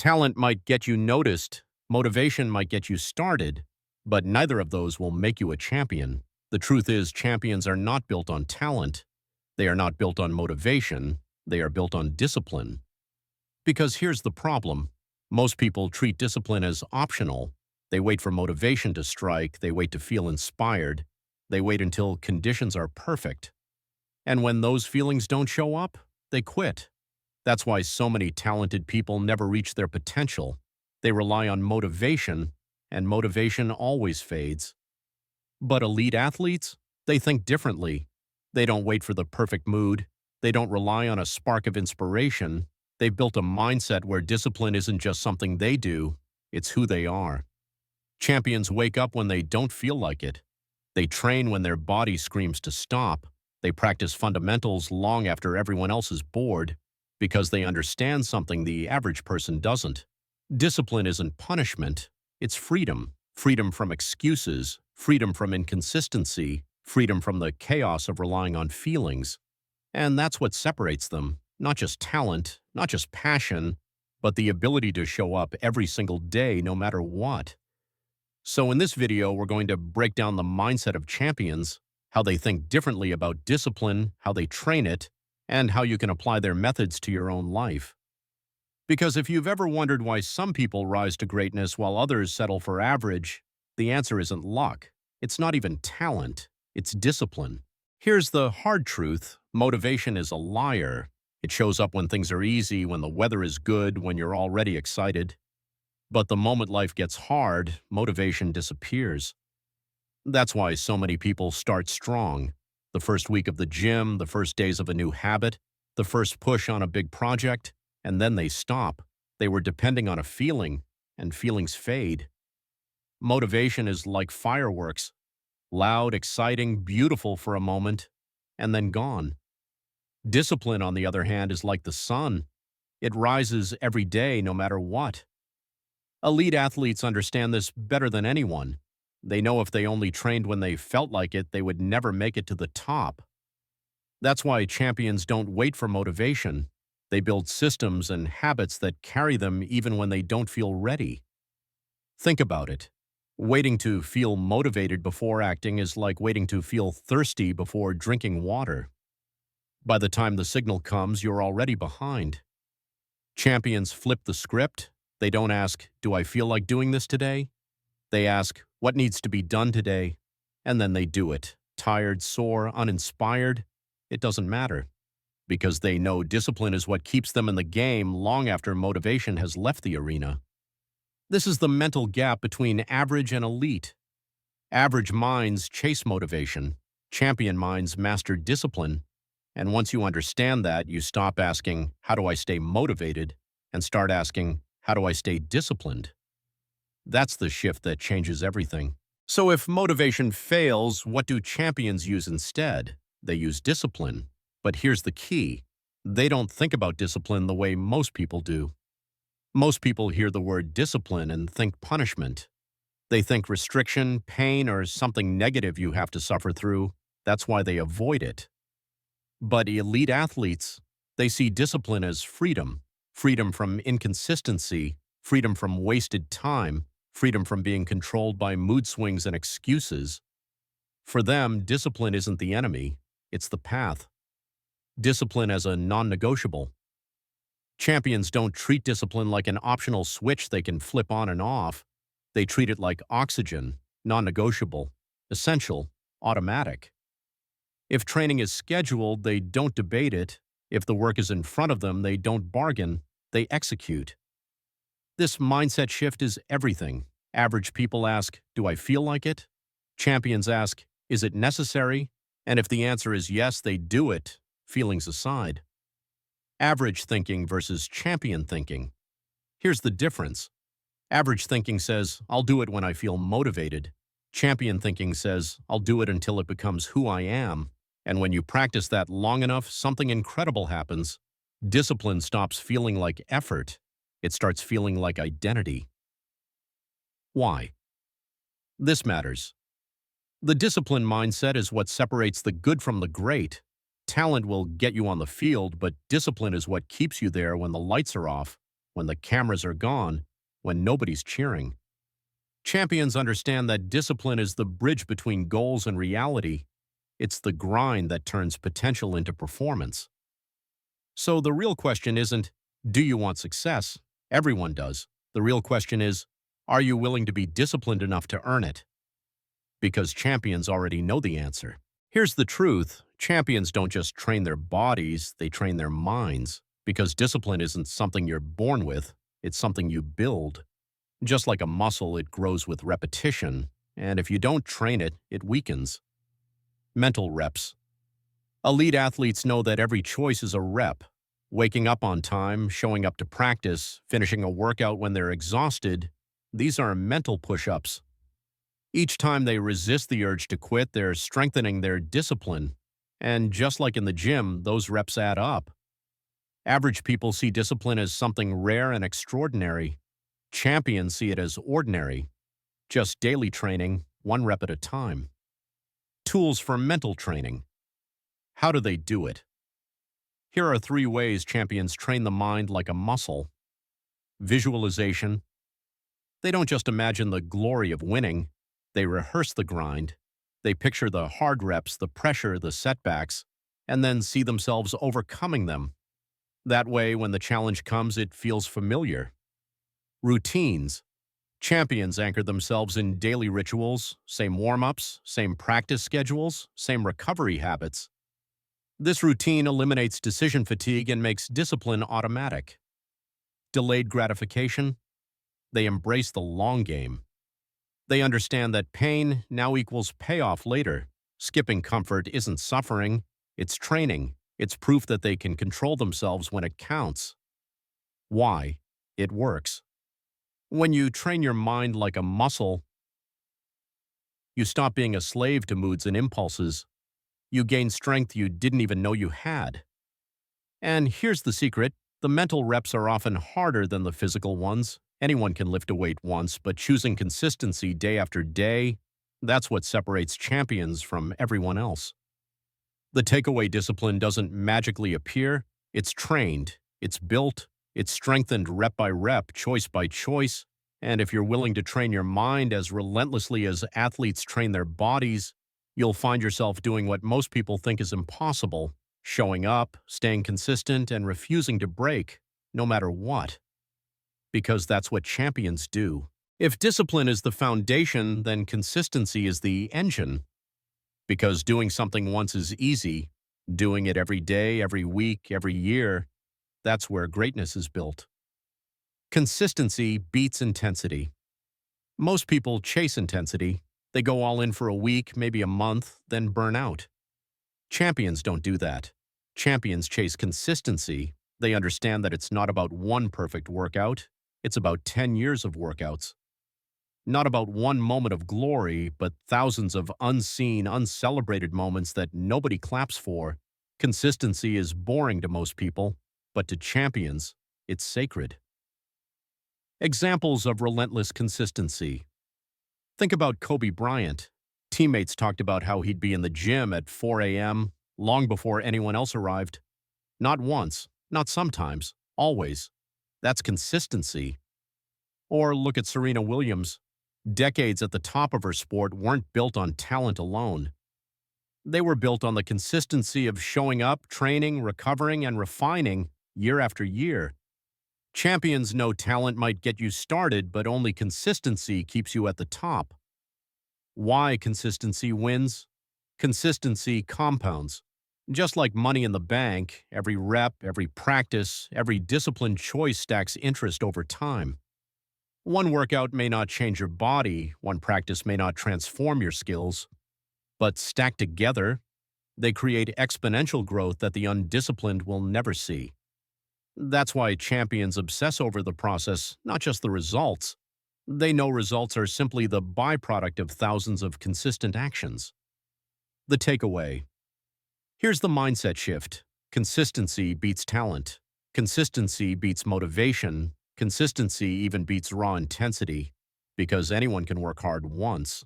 Talent might get you noticed, motivation might get you started, but neither of those will make you a champion. The truth is, champions are not built on talent. They are not built on motivation. They are built on discipline. Because here's the problem. Most people treat discipline as optional. They wait for motivation to strike. They wait to feel inspired. They wait until conditions are perfect. And when those feelings don't show up, they quit. That's why so many talented people never reach their potential. They rely on motivation, and motivation always fades. But elite athletes, they think differently. They don't wait for the perfect mood. They don't rely on a spark of inspiration. They've built a mindset where discipline isn't just something they do, it's who they are. Champions wake up when they don't feel like it. They train when their body screams to stop. They practice fundamentals long after everyone else is bored, because they understand something the average person doesn't. Discipline isn't punishment, it's freedom. Freedom from excuses, freedom from inconsistency, freedom from the chaos of relying on feelings. And that's what separates them. Not just talent, not just passion, but the ability to show up every single day no matter what. So in this video, we're going to break down the mindset of champions, how they think differently about discipline, how they train it, and how you can apply their methods to your own life. Because if you've ever wondered why some people rise to greatness while others settle for average, the answer isn't luck. It's not even talent. It's discipline. Here's the hard truth. Motivation is a liar. It shows up when things are easy, when the weather is good, when you're already excited. But the moment life gets hard, motivation disappears. That's why so many people start strong. The first week of the gym, the first days of a new habit, the first push on a big project, and then they stop. They were depending on a feeling, and feelings fade. Motivation is like fireworks. Loud, exciting, beautiful for a moment, and then gone. Discipline, on the other hand, is like the sun. It rises every day no matter what. Elite athletes understand this better than anyone. They know if they only trained when they felt like it, they would never make it to the top. That's why champions don't wait for motivation. They build systems and habits that carry them even when they don't feel ready. Think about it. Waiting to feel motivated before acting is like waiting to feel thirsty before drinking water. By the time the signal comes, you're already behind. Champions flip the script. They don't ask, "Do I feel like doing this today?" They ask, "What needs to be done today?" And then they do it. Tired, sore, uninspired, it doesn't matter. Because they know discipline is what keeps them in the game long after motivation has left the arena. This is the mental gap between average and elite. Average minds chase motivation. Champion minds master discipline. And once you understand that, you stop asking, "How do I stay motivated?" and start asking, "How do I stay disciplined?" That's the shift that changes everything. So if motivation fails, what do champions use instead? They use discipline. But here's the key. They don't think about discipline the way most people do. Most people hear the word discipline and think punishment. They think restriction, pain, or something negative you have to suffer through. That's why they avoid it. But elite athletes, they see discipline as freedom. Freedom from inconsistency, freedom from wasted time, freedom from being controlled by mood swings and excuses. For them, discipline isn't the enemy, it's the path. Discipline as a non-negotiable. Champions don't treat discipline like an optional switch they can flip on and off. They treat it like oxygen, non-negotiable, essential, automatic. If training is scheduled, they don't debate it. If the work is in front of them, they don't bargain, they execute. This mindset shift is everything. Average people ask, "Do I feel like it?" Champions ask, "Is it necessary?" And if the answer is yes, they do it, feelings aside. Average thinking versus champion thinking. Here's the difference. Average thinking says, "I'll do it when I feel motivated." Champion thinking says, "I'll do it until it becomes who I am." And when you practice that long enough, something incredible happens. Discipline stops feeling like effort. It starts feeling like identity. Why? This matters. The discipline mindset is what separates the good from the great. Talent will get you on the field, but discipline is what keeps you there when the lights are off. when the cameras are gone, when nobody's cheering. Champions understand that discipline is the bridge between goals and reality. It's the grind that turns potential into performance. So the real question isn't, do you want success? Everyone does. The real question is, are you willing to be disciplined enough to earn it? Because champions already know the answer. Here's the truth. Champions don't just train their bodies, they train their minds. Because discipline isn't something you're born with, it's something you build. Just like a muscle, it grows with repetition, and if you don't train it, it weakens. Mental reps. Elite athletes know that every choice is a rep. Waking up on time, showing up to practice, finishing a workout when they're exhausted, these are mental push-ups. Each time they resist the urge to quit, they're strengthening their discipline. And just like in the gym, those reps add up. Average people see discipline as something rare and extraordinary. Champions see it as ordinary, just daily training, one rep at a time. Tools for mental training. How do they do it? Here are 3 ways champions train the mind like a muscle. Visualization. They don't just imagine the glory of winning, they rehearse the grind. They picture the hard reps, the pressure, the setbacks, and then see themselves overcoming them. That way, when the challenge comes, it feels familiar. Routines. Champions anchor themselves in daily rituals, same warm-ups, same practice schedules, same recovery habits. This routine eliminates decision fatigue and makes discipline automatic. Delayed gratification. They embrace the long game. They understand that pain now equals payoff later. Skipping comfort isn't suffering, it's training. It's proof that they can control themselves when it counts. Why? It works. When you train your mind like a muscle, you stop being a slave to moods and impulses. You gain strength you didn't even know you had. And here's the secret. The mental reps are often harder than the physical ones. Anyone can lift a weight once, but choosing consistency day after day, that's what separates champions from everyone else. The takeaway discipline doesn't magically appear. It's trained, it's built, it's strengthened rep by rep, choice by choice. And if you're willing to train your mind as relentlessly as athletes train their bodies, you'll find yourself doing what most people think is impossible, showing up, staying consistent, and refusing to break, no matter what. Because that's what champions do. If discipline is the foundation, then consistency is the engine. Because doing something once is easy, doing it every day, every week, every year, that's where greatness is built. Consistency beats intensity. Most people chase intensity. They go all in for a week, maybe a month, then burn out. Champions don't do that. Champions chase consistency. They understand that it's not about one perfect workout. It's about 10 years of workouts. Not about one moment of glory, but thousands of unseen, uncelebrated moments that nobody claps for. Consistency is boring to most people, but to champions, it's sacred. Examples of relentless consistency. Think about Kobe Bryant. Teammates talked about how he'd be in the gym at 4 a.m. long before anyone else arrived. Not once, not sometimes, always. That's consistency. Or look at Serena Williams. Decades at the top of her sport weren't built on talent alone. They were built on the consistency of showing up, training, recovering, and refining year after year. Champions know talent might get you started, but only consistency keeps you at the top. Why consistency wins? Consistency compounds. Just like money in the bank, every rep, every practice, every disciplined choice stacks interest over time. One workout may not change your body, one practice may not transform your skills, but stacked together, they create exponential growth that the undisciplined will never see. That's why champions obsess over the process, not just the results. They know results are simply the byproduct of thousands of consistent actions. The takeaway. Here's the mindset shift. Consistency beats talent. Consistency beats motivation. Consistency even beats raw intensity, because anyone can work hard once.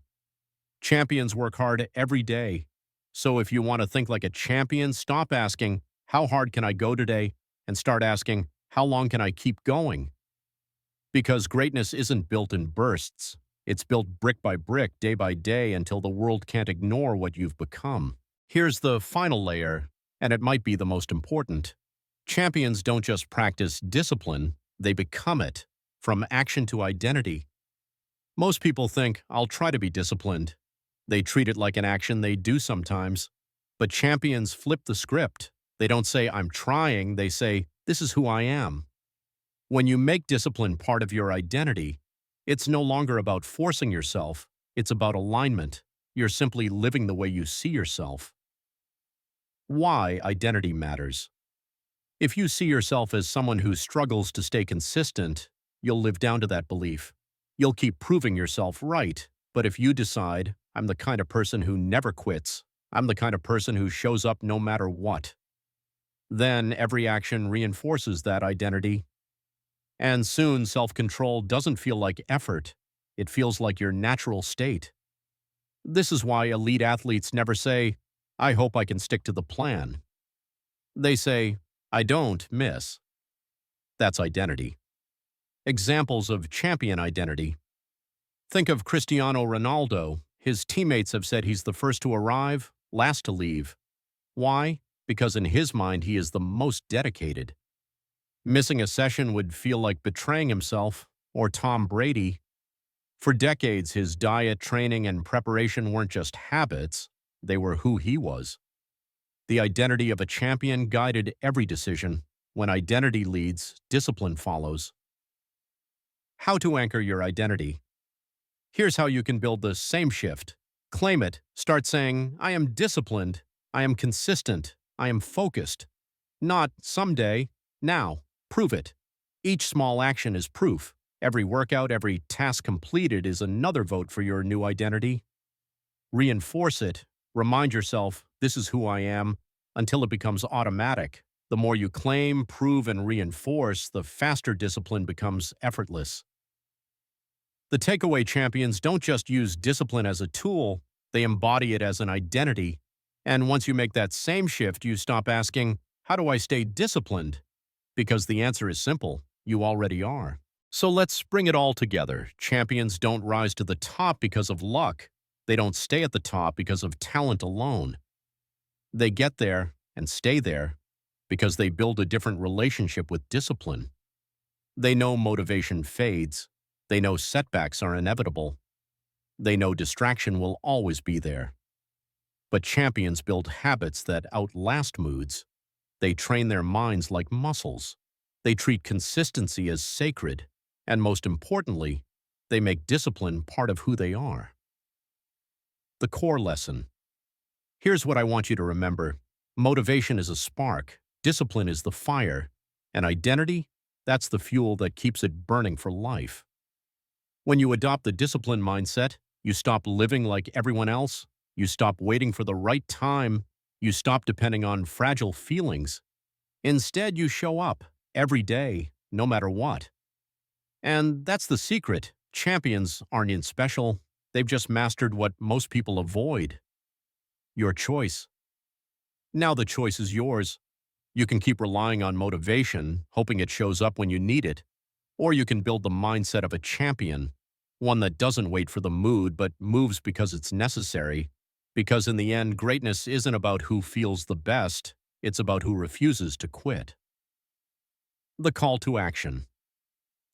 Champions work hard every day. So if you want to think like a champion, stop asking, how hard can I go today? And start asking, how long can I keep going? Because greatness isn't built in bursts. It's built brick by brick, day by day, until the world can't ignore what you've become. Here's the final layer, and it might be the most important. Champions don't just practice discipline, they become it, from action to identity. Most people think, I'll try to be disciplined. They treat it like an action they do sometimes. But champions flip the script. They don't say, I'm trying, they say, this is who I am. When you make discipline part of your identity, it's no longer about forcing yourself, it's about alignment. You're simply living the way you see yourself. Why identity matters. If you see yourself as someone who struggles to stay consistent, you'll live down to that belief. You'll keep proving yourself right. But if you decide, I'm the kind of person who never quits, I'm the kind of person who shows up no matter what, then every action reinforces that identity. And soon, self-control doesn't feel like effort. It feels like your natural state. This is why elite athletes never say, I hope I can stick to the plan. They say, I don't miss. That's identity. Examples of champion identity. Think of Cristiano Ronaldo. His teammates have said he's the first to arrive, last to leave. Why? Because in his mind, he is the most dedicated. Missing a session would feel like betraying himself, or Tom Brady. For decades, his diet, training, and preparation weren't just habits, they were who he was. The identity of a champion guided every decision. When identity leads, discipline follows. How to anchor your identity. Here's how you can build the same shift. Claim it. Start saying, I am disciplined, I am consistent, I am focused. Not someday, now. Prove it. Each small action is proof. Every workout, every task completed is another vote for your new identity. Reinforce it. Remind yourself, this is who I am, until it becomes automatic. The more you claim, prove, and reinforce, the faster discipline becomes effortless. The takeaway champions don't just use discipline as a tool, they embody it as an identity. And once you make that same shift, you stop asking, how do I stay disciplined? Because the answer is simple, you already are. So let's bring it all together. Champions don't rise to the top because of luck. They don't stay at the top because of talent alone. They get there and stay there because they build a different relationship with discipline. They know motivation fades. They know setbacks are inevitable. They know distraction will always be there. But champions build habits that outlast moods. They train their minds like muscles. They treat consistency as sacred. And most importantly, they make discipline part of who they are. The core lesson. Here's what I want you to remember. Motivation is a spark. Discipline is the fire. And identity, that's the fuel that keeps it burning for life. When you adopt the discipline mindset, you stop living like everyone else. You stop waiting for the right time. You stop depending on fragile feelings. Instead, you show up every day, no matter what. And that's the secret. Champions aren't special. They've just mastered what most people avoid. Your choice. Now the choice is yours. You can keep relying on motivation, hoping it shows up when you need it. Or you can build the mindset of a champion, one that doesn't wait for the mood but moves because it's necessary. Because in the end, greatness isn't about who feels the best, it's about who refuses to quit. The call to action.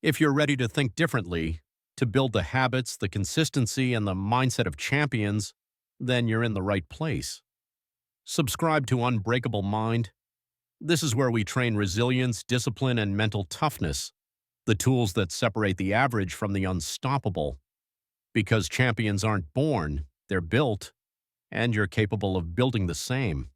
If you're ready to think differently, to build the habits, the consistency, and the mindset of champions, then you're in the right place. Subscribe to Unbreakable Mind. This is where we train resilience, discipline, and mental toughness, the tools that separate the average from the unstoppable. Because champions aren't born, they're built, and you're capable of building the same.